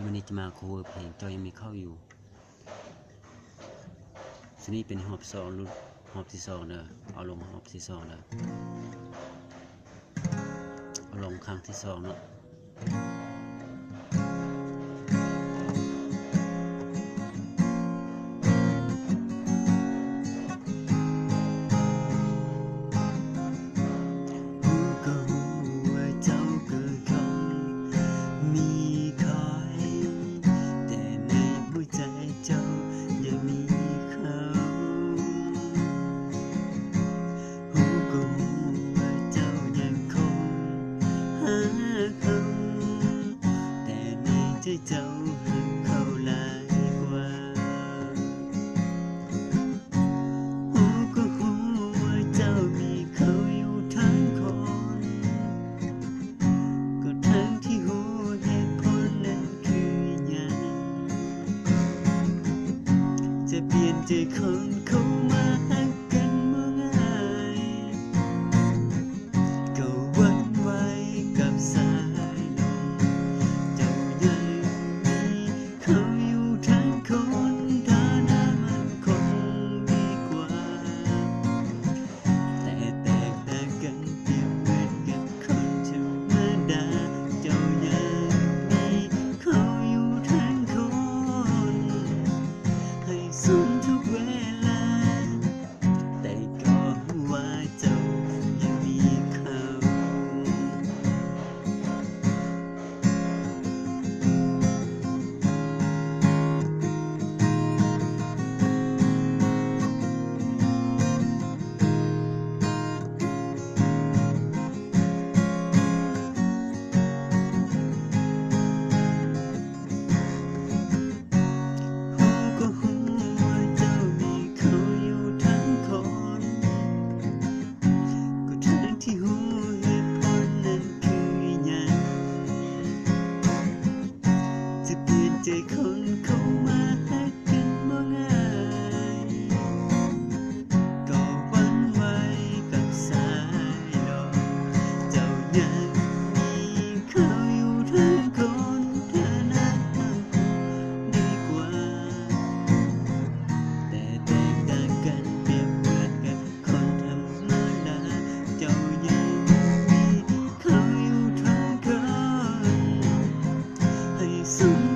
วันนี้จะมาโคเวอร์เพลงเจ้ายังมีเข้าอยู่ทีนี้เป็นหอบ2รุ่นหอบที่2เด้อเอาลงหอบที่2เด้อเอาลงครั้งที่2เนาะเจ้าหักเขาหลายกว่าหูก็หูว่าเจ้ามีเขาอยู่ทั้งคนก็ทั้งที่หูเหตุผลนั้นคือหยังจะเปลี่ยนใจคนเขามาหักกันบ่ง่ายก็หวั่นไหวกับสายลมเขาอยู่ทั้งคนฐานะมันคงดีกว่าแต่แตกต่างกันเปรียบเหมือนกับคนธรรมดาเจ้ายังมีเขาอยู่ทั้งคนให้สมทุกเวลาแต่ก็ว่าเจ้ายังมีเขาที่หูเหตุผลนั้นคือหยังจะเปลี่ยนใจคนเขามาหักกันบ่ง่ายก็หวั่นไหวกับสายลมเจ้ายังมีเขาอยู่ทั้งคนฐานะมันคงดีกว่าแต่แตกต่างกันเปรียบเหมือนกับคนธรรมดาเจ้าเขาอยู่ทั้งคนให้สม